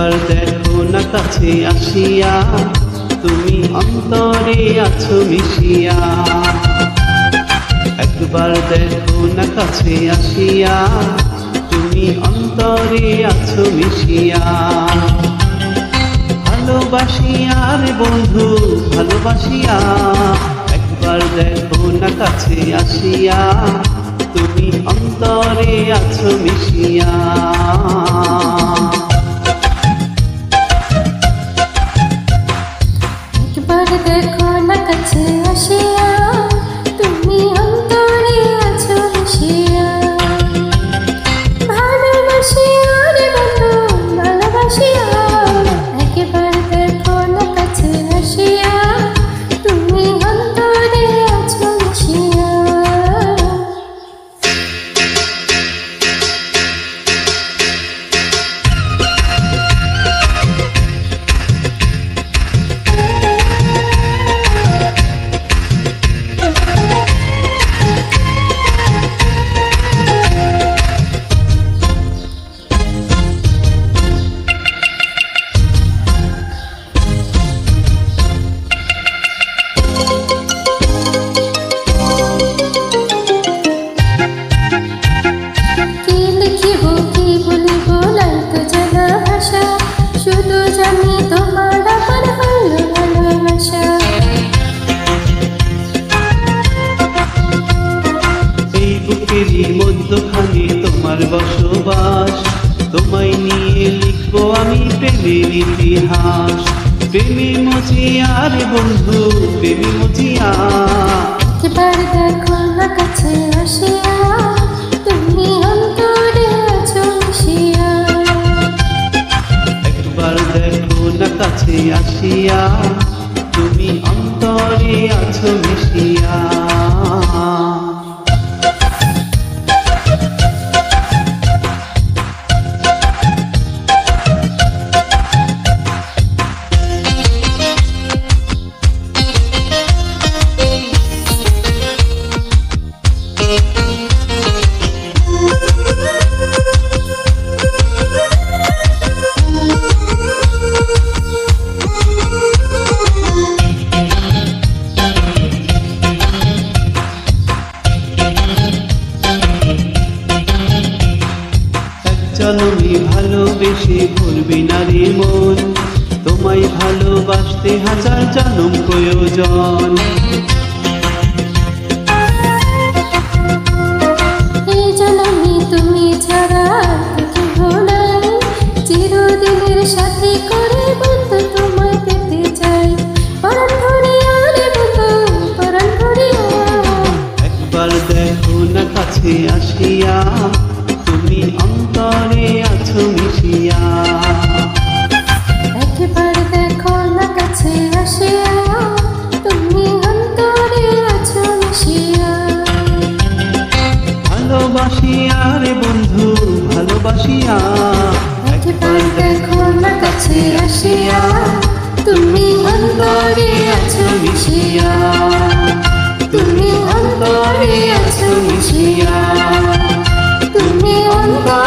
একবার দেখো না কাছে আসিয়া, তুমি অন্তরে আছো মিশিয়া। একবার দেখো না কাছে আসিয়া, তুমি অন্তরে আছো মিশিয়া। ভালোবাসিয়া রে বন্ধু ভালোবাসিয়া, একবার দেখো না কাছে আসিয়া, তুমি অন্তরে আছো মিশিয়া। একবার দেখো না কাছে আসিয়া, তুমি অন্তরে আছো মিশিয়া। ভালোবাসিয়া রে বন্ধু ভালোবাসিয়া, একবার দেখো না কাছে আসিয়া, তুমি অন্তরে আছো মিশিয়া। মধ্যখানে তোমার বসবাস, তোমায় নিয়ে লিখবো আমি প্রেমের ইতিহাস। প্রেমী মজিয়া রে বন্ধু প্রেমী মজিয়া, একবার দেখো না কাছে আসিয়া, তুমি অন্তরে আছো মিশিয়া। একবার দেখো না কাছে আসিয়া, তুমি অন্তরে আছো মিশিয়া। জনমে ভালোবেসে ভুলবি না রে মন, তোমায় ভালোবাসতে হাজার জনম প্রয়োজন। এই জনমে তুমি ছাড়া কেহ নাই, চিরদিনের সাথী করে বন্ধু তোমায় পেতে চাই। পরাণ ভরিয়া রে বন্ধু পরাণ ভরিয়া, একবার দেখো না কাছে আসিয়া, তুমি অন্তরে আছো মিশিয়া। একবার দেখো না কাছে আসিয়া, তুমি অন্তরে আছো মিশিয়া। ভালোবাসিয়া রে বন্ধু ভালোবাসিয়া, একবার দেখো না কাছে আসিয়া, তুমি অন্তরে আছো মিশিয়া। তুমি অন্তরে আছো মিশিয়া, তুমি অন্তরে